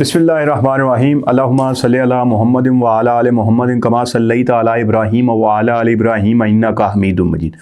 बिस्मिल्लाहिर्रहमानिर्रहीम अल्लाहुम्मा सल्लि अला मुहम्मदिन व अला आलि मुहम्मदिन कमा सल्लैता अला इब्राहीम व अला आलि इब्राहीम इन्नका हमीदुम मजीद।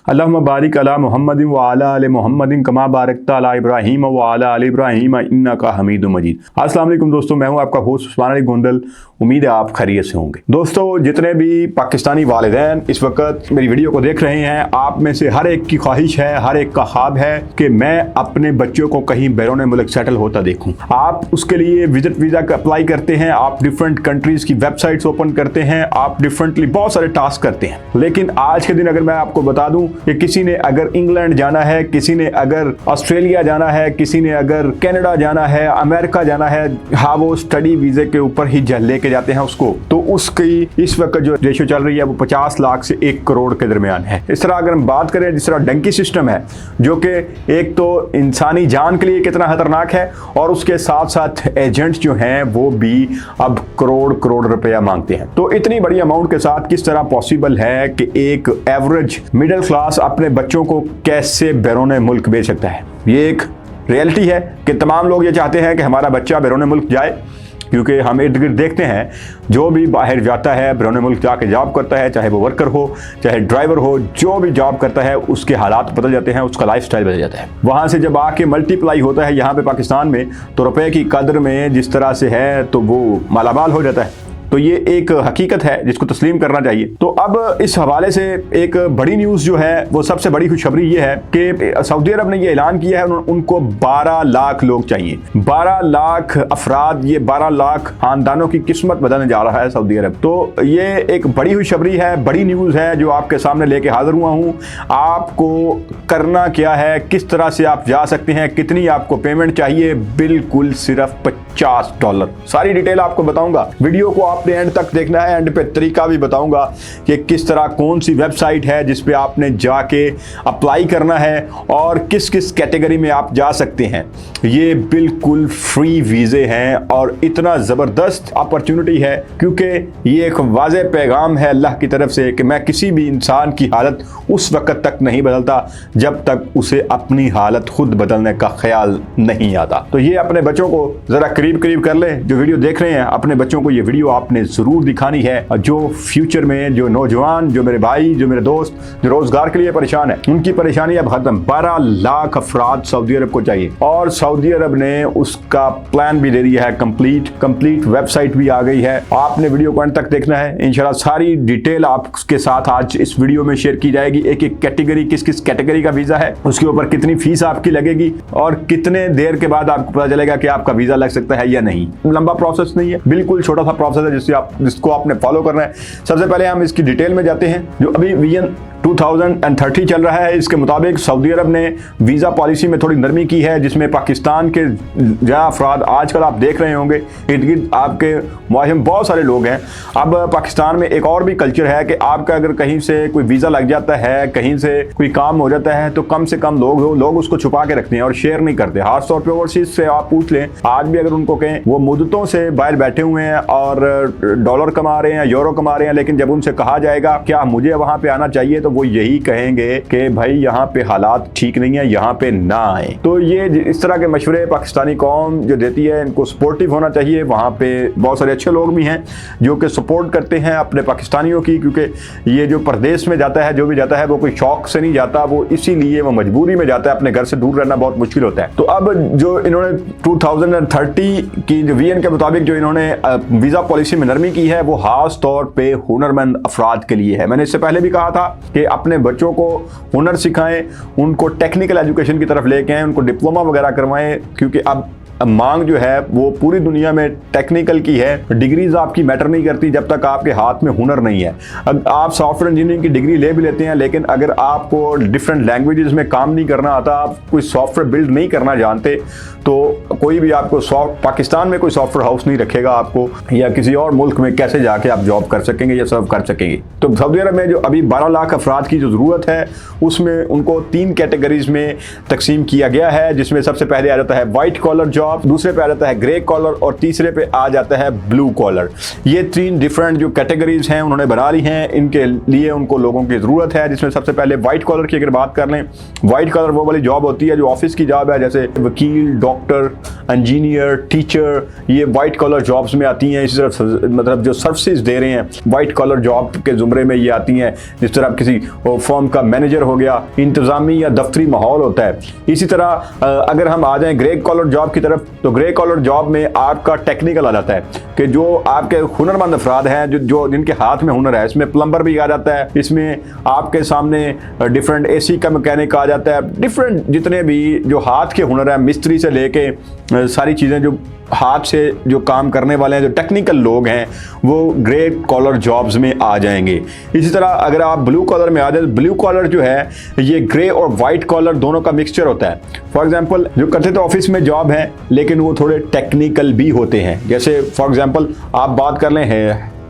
अल्लाहुम्मा बारिक अला मुहम्मदिन व अला आलि मुहम्मदिन कमा बारकता अला इब्राहीम व अला आलि इब्राहीम इन्नका हमीदुम मजीद। अस्सलाम वालेकुम दोस्तों, मैं हूं आपका होस्ट उस्मान अली गोंदल। उम्मीद है आप खैरियत से होंगे। दोस्तों, जितने भी पाकिस्तानी वालिदैन इस वक्त मेरी वीडियो को देख रहे हैं, आप में से हर एक की ख्वाहिश है, हर एक का ख्वाब है कि मैं अपने बच्चों को कहीं बैरून मुल्क सेटल होता देखूं। आप उसके लिए विजिट वीज़ा का अप्लाई करते हैं, आप डिफरेंट कंट्रीज़ की वेबसाइट्स ओपन करते हैं, आप डिफरेंटली बहुत सारे टास्क करते हैं। लेकिन आज के दिन अगर मैं आपको बता दूं कि किसी ने अगर इंग्लैंड जाना है, किसी ने अगर ऑस्ट्रेलिया जाना है, किसी ने अगर कनाडा जाना है, अमेरिका जाना है, हाँ वो स्टडी वीज़े के ऊपर ही लेके जाते हैं उसको, तो उसकी इस वक्त जो रेशियो चल रही है वो 50 लाख से 1 करोड़ के दरमियान है। इस तरह अगर हम बात करें, जिस तरह डंकी सिस्टम है जो कि एक तो इंसानी जान के लिए कितना खतरनाक है, और उसके साथ साथ एजेंट्स जो हैं वो भी अब करोड़ करोड़ रुपया मांगते हैं। तो इतनी बड़ी अमाउंट के साथ किस तरह पॉसिबल है कि एक एवरेज मिडिल क्लास अपने बच्चों को कैसे बैरून मुल्क भेज सकता है? ये एक रियलिटी है कि तमाम लोग ये चाहते हैं कि हमारा बच्चा बैरून मुल्क जाए, क्योंकि हम इर्द गिर्द देखते हैं जो भी बाहर जाता है, बैरून मुल्क जाके जॉब करता है, चाहे वो वर्कर हो चाहे ड्राइवर हो, जो भी जॉब करता है उसके हालात बदल जाते हैं, उसका लाइफस्टाइल बदल जाता है। वहाँ से जब आके मल्टीप्लाई होता है यहाँ पे पाकिस्तान में, तो रुपए की कदर में जिस तरह से है तो वो मालामाल हो जाता है। तो ये एक हकीकत है जिसको तस्लीम करना चाहिए। तो अब इस हवाले से एक बड़ी न्यूज़ जो है वो सबसे बड़ी खुशखबरी ये है कि सऊदी अरब ने ये ऐलान किया है उनको 12 लाख लोग चाहिए। 12 लाख अफराद, ये 12 लाख खानदानों की किस्मत बदलने जा रहा है सऊदी अरब। तो ये एक बड़ी खुशखबरी है, बड़ी न्यूज़ है जो आपके सामने लेके हाजिर हुआ हूँ। आपको करना क्या है, किस तरह से आप जा सकते हैं, कितनी आपको पेमेंट चाहिए, बिल्कुल सिर्फ $50। सारी डिटेल आपको बताऊंगा। वीडियो को आपने एंड तक देखना है, एंड पे तरीका भी बताऊंगा कि किस तरह कौन सी वेबसाइट है जिस पे आपने जाके अप्लाई करना है और किस किस कैटेगरी में आप जा सकते हैं। ये बिल्कुल फ्री वीज़े हैं और इतना ज़बरदस्त अपॉर्चुनिटी है क्योंकि ये एक वाज़ेह पैगाम है अल्लाह की तरफ से कि मैं किसी भी इंसान की हालत उस वक्त तक नहीं बदलता जब तक उसे अपनी हालत खुद बदलने का ख्याल नहीं आता। तो ये अपने बच्चों को ज़रा करीब करीब कर लें। जो वीडियो देख रहे हैं, अपने बच्चों को ये वीडियो आपने ज़रूर दिखानी है। जो फ्यूचर में जो नौजवान, जो मेरे भाई, जो मेरे दोस्त जो रोज़गार के लिए परेशान है, उनकी परेशानी अब खत्म। 12 लाख अफराद सऊदी अरब को चाहिए और सऊदी अरब ने उसका प्लान भी दे दिया है। कंप्लीट वेबसाइट भी आ गई है। आपने वीडियो को अंत तक देखना है। इंशाल्लाह सारी डिटेल आपके साथ आज इस वीडियो में शेयर की जाएगी। एक एक कैटेगरी, किस किस कैटेगरी का वीज़ा है, उसके ऊपर कितनी फीस आपकी लगेगी और कितने देर के बाद आपको पता चलेगा कि आपका वीज़ा लग सकता है या नहीं। लंबा प्रोसेस नहीं है, बिल्कुल छोटा सा प्रोसेस है जिसको आपने फॉलो करना है। सबसे पहले हम इसकी डिटेल में जाते हैं। जो अभी विजन 2030 चल रहा है, इसके मुताबिक सऊदी अरब ने वीज़ा पॉलिसी में थोड़ी नरमी की है, जिसमें पाकिस्तान के जहाँ अफराद आजकल आप देख रहे होंगे इर्द गिर्द आपके मुआशरे में बहुत सारे लोग हैं। अब पाकिस्तान में एक और भी कल्चर है कि आपका अगर कहीं से कोई वीज़ा लग जाता है, कहीं से कोई काम हो जाता है, तो कम से कम लोग उसको छुपा के रखते हैं और शेयर नहीं करते। खास तौर पर ओवरसीज से आप पूछ लें, आज भी अगर उनको कहें, वो मुद्दतों से बाहर बैठे हुए हैं और डॉलर कमा रहे हैं, यूरो कमा रहे हैं, लेकिन जब उनसे कहा जाएगा क्या मुझे वहाँ पे आना चाहिए, तो वो यही कहेंगे कि भाई यहाँ पे हालात ठीक नहीं है, यहाँ पे ना आए। तो ये इस तरह के मशवरे पाकिस्तानी कौम जो देती है, इनको सपोर्टिव होना चाहिए। वहाँ पे बहुत सारे अच्छे लोग भी हैं जो कि सपोर्ट करते हैं अपने पाकिस्तानियों की, क्योंकि ये जो परदेश में जाता है, जो भी जाता है, वो कोई शौक से नहीं जाता, वो इसीलिए वो मजबूरी में जाता है। अपने घर से दूर रहना बहुत मुश्किल होता है। तो अब जो इन्होंने 2030 की जो वीएन के मुताबिक जो इन्होंने वीज़ा पॉलिसी में नरमी की है, वो खास तौर पे हुनरमंद अफराद के लिए है। मैंने इससे पहले भी कहा था कि अपने बच्चों को हुनर सिखाएं, उनको टेक्निकल एजुकेशन की तरफ लेके आएं, उनको डिप्लोमा वगैरह करवाएं, क्योंकि अब मांग जो है वो पूरी दुनिया में टेक्निकल की है। डिग्रीज आपकी मैटर नहीं करती जब तक आपके हाथ में हुनर नहीं है। अब आप सॉफ्टवेयर इंजीनियरिंग की डिग्री ले भी लेते हैं, लेकिन अगर आपको डिफरेंट लैंग्वेजेस में काम नहीं करना आता, आप कोई सॉफ्टवेयर बिल्ड नहीं करना जानते, तो कोई भी आपको पाकिस्तान में कोई सॉफ्टवेयर हाउस नहीं रखेगा आपको, या किसी और मुल्क में कैसे जाके आप जॉब कर सकेंगे या सर्व कर सकेंगे। तो सऊदी अरब में जो अभी 12 लाख अफराद की जो ज़रूरत है, उसमें उनको 3 कैटेगरीज में तकसीम किया गया है, जिसमें सबसे पहले आ जाता है वाइट कॉलर जॉब, जॉब, दूसरे पे आ जाता है ग्रे कॉलर और तीसरे पे आ जाता है ब्लू कॉलर। ये 3 डिफरेंट जो कैटेगरीज हैं उन्होंने बना ली हैं। इनके लिए उनको लोगों की ज़रूरत है, जिसमें सबसे पहले वाइट कॉलर की अगर बात कर लें, वाइट कॉलर वो वाली जॉब होती है जो ऑफिस की जॉब है, जैसे वकील, डॉक्टर, इंजीनियर, टीचर, ये वाइट कॉलर जॉब्स में आती हैं। इसी तरह मतलब जो सर्विसेज दे रहे हैं वाइट कॉलर जॉब के ज़ुमरे में ये आती हैं। जिस तरह किसी फर्म का मैनेजर हो गया, इंतज़ामी या दफ्तरी माहौल होता है। इसी तरह अगर हम आ जाएं ग्रे कॉलर जॉब की तरफ, तो ग्रे कॉलर जॉब में आपका टेक्निकल आ जाता है कि जो आपके हुनरमंद अफराद हैं, जो जिनके हाथ में हुनर है। इसमें प्लम्बर भी आ जाता है, इसमें आपके सामने डिफरेंट एसी का मैकेनिक आ जाता है, डिफरेंट जितने भी जो हाथ के हुनर है, मिस्त्री से लेके सारी चीज़ें जो हाथ से जो काम करने वाले हैं, जो टेक्निकल लोग हैं, वो ग्रे कॉलर जॉब्स में आ जाएंगे। इसी तरह अगर आप ब्लू कॉलर में आ जाए, ब्लू कॉलर जो है ये ग्रे और वाइट कॉलर दोनों का मिक्सचर होता है। फॉर एग्जांपल जो करते तो ऑफिस में जॉब है, लेकिन वो थोड़े टेक्निकल भी होते हैं। जैसे फॉर एग्जांपल आप बात कर लें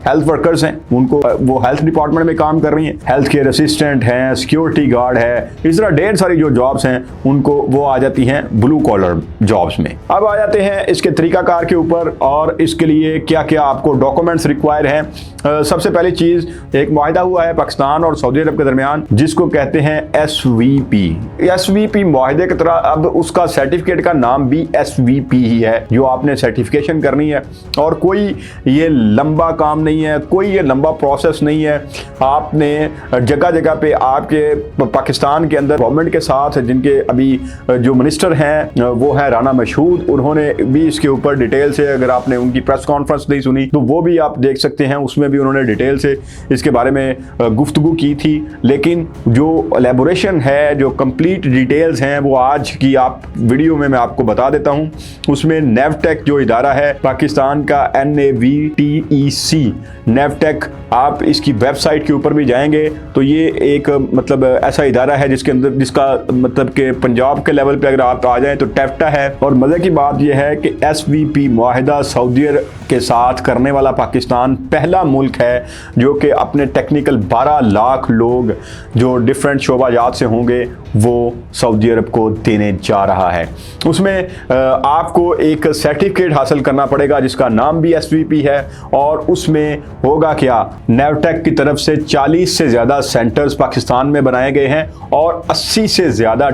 हेल्थ वर्कर्स हैं, उनको वो हेल्थ डिपार्टमेंट में काम कर रही हैं, हेल्थ केयर असिस्टेंट हैं, सिक्योरिटी गार्ड है, इस तरह ढेर सारी जो जॉब्स हैं उनको वो आ जाती हैं ब्लू कॉलर जॉब्स में। अब आ जाते हैं इसके तरीकाकार के ऊपर और इसके लिए क्या क्या आपको डॉक्यूमेंट्स रिक्वायर हैं। सबसे पहली चीज़, एक मुआहिदा हुआ है पाकिस्तान और सऊदी अरब के दरमियान जिसको कहते हैं SVP। SVP मुआहिदे की तरह अब उसका सर्टिफिकेट का नाम भी SVP ही है, जो आपने सर्टिफिकेशन करनी है। और कोई ये लंबा काम नहीं है, कोई ये लंबा प्रोसेस नहीं है। आपने जगह जगह पे आपके पाकिस्तान के अंदर गवर्नमेंट के साथ जिनके अभी जो मिनिस्टर हैं वो है राना मशहूद, उन्होंने भी इसके ऊपर डिटेल से, अगर आपने उनकी प्रेस कॉन्फ्रेंस नहीं सुनी तो वो भी आप देख सकते हैं, उसमें भी उन्होंने डिटेल से इसके बारे में गुफ्तगू की थी। लेकिन जो एलेबोरेशन है, जो कंप्लीट डिटेल्स हैं, वो आज की आप वीडियो में मैं आपको बता देता हूं। उसमें नेवटेक जो इदारा है पाकिस्तान का, NAVTEC नेवटेक, आप इसकी वेबसाइट के ऊपर भी जाएंगे तो ये एक मतलब ऐसा इदारा है जिसके अंदर जिसका मतलब कि पंजाब के लेवल पे अगर आप आ जाएं तो टेफ्टा है। और मज़े की बात यह है कि SVP मुआहिदा सऊदी अरब के साथ करने वाला पाकिस्तान पहला मुल्क है जो कि अपने टेक्निकल 12 लाख लोग जो डिफरेंट शोबाजात से होंगे वो सऊदी अरब को देने जा रहा है। उसमें आपको एक सर्टिफिकेट हासिल करना पड़ेगा जिसका नाम भी SVP है। और उसमें होगा क्या, नेवटेक की तरफ से 40 से ज़्यादा सेंटर्स पाकिस्तान में बनाए गए हैं और 80 से ज़्यादा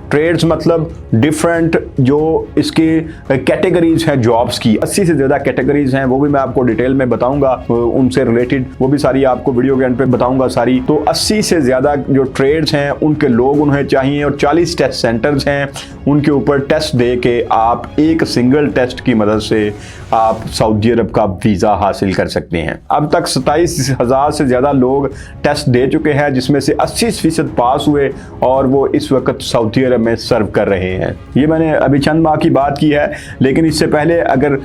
ट्रेड्स मतलब डिफरेंट जो इसकी कैटेगरीज हैं जॉब्स की, 80 से ज़्यादा कैटेगरीज हैं, वो भी मैं आपको डिटेल में बताऊंगा, उनसे रिलेटेड वो भी सारी आपको वीडियो के एंड पे बताऊंगा सारी। तो 80 से ज़्यादा जो ट्रेड्स हैं उनके लोग उन्हें चाहिए और 40 टेस्ट सेंटर्स हैं, उनके ऊपर टेस्ट दे के आप एक सिंगल टेस्ट की मदद से आप सऊदी अरब का वीज़ा हासिल कर सकते हैं। अब तक 27,000 से ज़्यादा लोग टेस्ट दे चुके हैं, जिसमें से 80% पास हुए और वो इस वक्त सऊदी अरब में सर्व कर रहे हैं। ये मैंने अभी चंद माह की बात की है, लेकिन इससे पहले अगर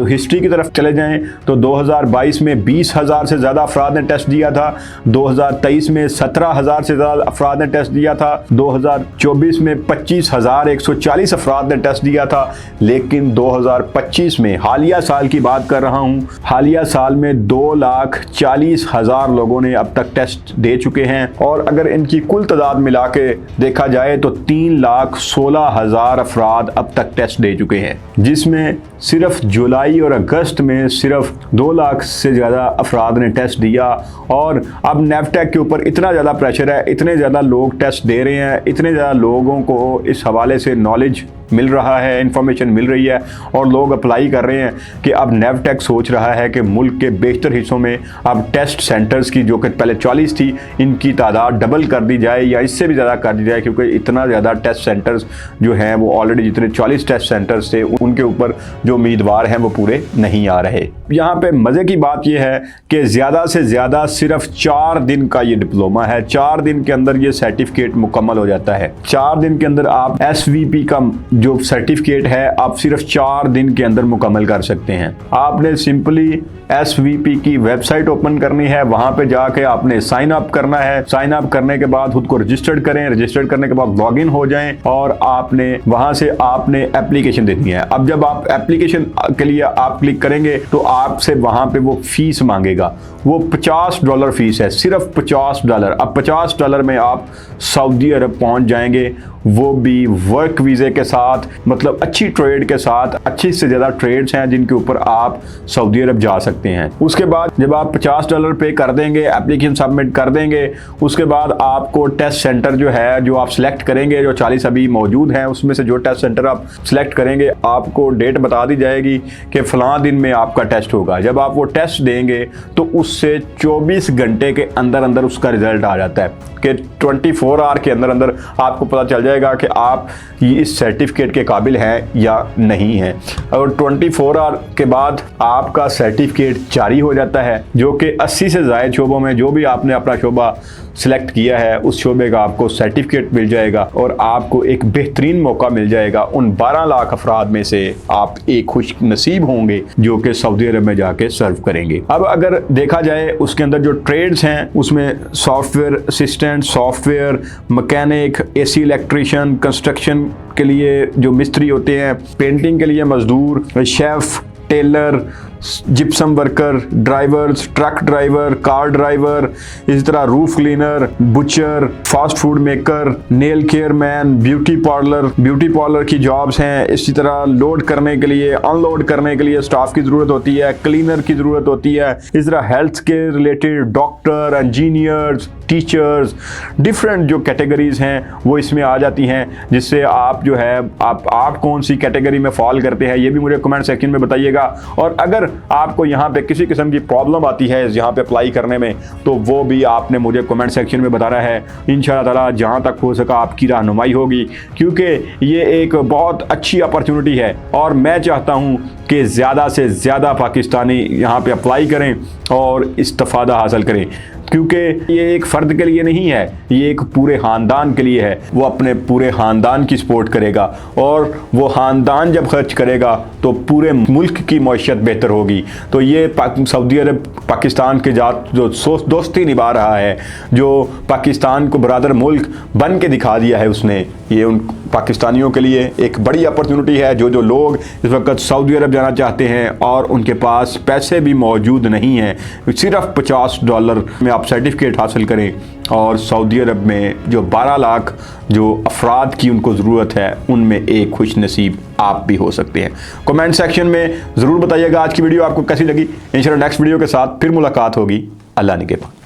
हिस्ट्री की तरफ चले जाएं तो 2022 में 20,000 से ज़्यादा अफराद ने टेस्ट दिया था, 2023 में 17,000 से ज़्यादा अफराद ने टेस्ट दिया था, 2024 में 25,140 अफराद ने टेस्ट दिया था। लेकिन 2025 में, हालिया साल की बात कर रहा हूँ, हालिया साल में 2,40,000 लोगों ने अब तक टेस्ट दे चुके हैं। और अगर इनकी कुल तादाद मिला के देखा जाए तो 3,16,000 अफराद अब तक टेस्ट दे चुके हैं, जिसमें सिर्फ जुलाई और अगस्त में सिर्फ 2 लाख से ज़्यादा अफराद ने टेस्ट दिया। और अब नेवटेक के ऊपर इतना ज़्यादा प्रेशर है, इतने ज़्यादा लोग टेस्ट दे रहे हैं, इतने ज़्यादा लोगों को इस हवाले से नॉलेज मिल रहा है, इंफॉर्मेशन मिल रही है और लोग अप्लाई कर रहे हैं कि अब नेवटेक सोच रहा है कि मुल्क के बेशतर हिस्सों में अब टेस्ट सेंटर्स की, जो कि पहले 40 थी, इनकी तादाद डबल कर दी जाए या इससे भी ज़्यादा कर दी जाए, क्योंकि इतना ज़्यादा टेस्ट सेंटर्स जो हैं वो ऑलरेडी जितने 40 टेस्ट सेंटर्स थे उनके ऊपर जो उम्मीदवार हैं वो पूरे नहीं आ रहे। यहाँ पे मज़े की बात यह है कि ज़्यादा से ज़्यादा सिर्फ 4 दिन का ये डिप्लोमा है, 4 दिन के अंदर ये सर्टिफिकेट मुकम्मल हो जाता है। 4 दिन के अंदर आप SVP का जो सर्टिफिकेट है आप सिर्फ 4 दिन के अंदर मुकम्मल कर सकते हैं। आपने सिंपली SVP की वेबसाइट ओपन करनी है, वहां पे जाके आपने साइन अप करना है। साइन अप करने के बाद खुद को रजिस्टर्ड करें, रजिस्टर्ड करने के बाद लॉगिन हो जाएं और आपने वहां से आपने एप्लीकेशन देनी है। अब जब आप एप्लीकेशन के लिए आप क्लिक करेंगे तो आपसे वहां पे वो फीस मांगेगा, वो $50 फीस है, सिर्फ $50। अब $50 में आप सऊदी अरब पहुंच जाएंगे वो भी वर्क वीज़े के साथ, मतलब अच्छी ट्रेड के साथ। अच्छी से ज़्यादा ट्रेड्स हैं जिनके ऊपर आप सऊदी अरब जा सकते हैं। उसके बाद जब आप $50 पे कर देंगे, एप्लीकेशन सबमिट कर देंगे, उसके बाद आपको टेस्ट सेंटर जो है जो आप सिलेक्ट करेंगे, जो 40 अभी मौजूद हैं उसमें से जो टेस्ट सेंटर आप सिलेक्ट करेंगे, आपको डेट बता दी जाएगी कि फ़लाँ दिन में आपका टेस्ट होगा। जब आप वो टेस्ट देंगे तो उससे 24 घंटे के अंदर अंदर उसका रिजल्ट आ जाता है कि 24 आवर के अंदर अंदर आपको पता चल जाएगा कि आप इस सर्टिफिकेट के काबिल हैं या नहीं हैं। और 24 आवर के बाद आपका सर्टिफिकेट जारी हो जाता है, जो कि 80 से ज़ायद शोबों में जो भी आपने अपना शोबा सिलेक्ट किया है उस शोबे का आपको सर्टिफिकेट मिल जाएगा और आपको एक बेहतरीन मौका मिल जाएगा। उन 12 लाख अफराद में से आप एक खुश नसीब होंगे जो कि सऊदी अरब में जाके सर्व करेंगे। अब अगर देखा जाए उसके अंदर जो ट्रेड्स हैं उसमें software assistant, software mechanic, AC electrician, construction के लिए जो मिस्त्री होते हैं, पेंटिंग के लिए मजदूर, chef, tailor, gypsum worker, drivers, truck driver, car driver, इसी तरह roof cleaner, butcher, fast food maker, nail care man, beauty parlour की जॉब्स हैं। इसी तरह लोड करने के लिए, अनलोड करने के लिए स्टाफ की ज़रूरत होती है, क्लीनर की ज़रूरत होती है। इस तरह हेल्थ के related doctor, engineers, teachers, different जो कैटेगरीज हैं वो इसमें आ जाती हैं, जिससे आप जो है आप कौन सी कैटेगरी में फॉल करते हैं ये भी मुझे कमेंट सेक्शन में बताइएगा। और अगर आपको यहाँ पे किसी किस्म की प्रॉब्लम आती है यहाँ पे अप्लाई करने में तो वो भी आपने मुझे कमेंट सेक्शन में बताना है। इंशाअल्लाह ताला जहाँ तक हो सका आपकी रहनुमाई होगी, क्योंकि ये एक बहुत अच्छी अपॉर्चुनिटी है और मैं चाहता हूँ कि ज़्यादा से ज़्यादा पाकिस्तानी यहाँ पे अप्लाई करें और इस्तिफ़ादा हासिल करें, क्योंकि ये एक फ़र्द के लिए नहीं है, ये एक पूरे ख़ानदान के लिए है। वो अपने पूरे ख़ानदान की सपोर्ट करेगा और वो ख़ानदान जब खर्च करेगा तो पूरे मुल्क की मईशत बेहतर होगी। तो ये सऊदी अरब पाकिस्तान के जात जो दोस्ती निभा रहा है, जो पाकिस्तान को बरादर मुल्क बन के दिखा दिया है उसने, ये उन पाकिस्तानियों के लिए एक बड़ी अपॉर्चुनिटी है। जो लोग इस वक्त सऊदी अरब जाना चाहते हैं और उनके पास पैसे भी मौजूद नहीं हैं, सिर्फ $50 में आप सर्टिफिकेट हासिल करें और सऊदी अरब में जो 12 लाख जो अफराद की उनको ज़रूरत है उनमें एक खुश नसीब आप भी हो सकते हैं। कमेंट सेक्शन में ज़रूर बताइएगा आज की वीडियो आपको कैसी लगी। इंशाअल्लाह नेक्स्ट वीडियो के साथ फिर मुलाकात होगी। अल्लाह निगहबान।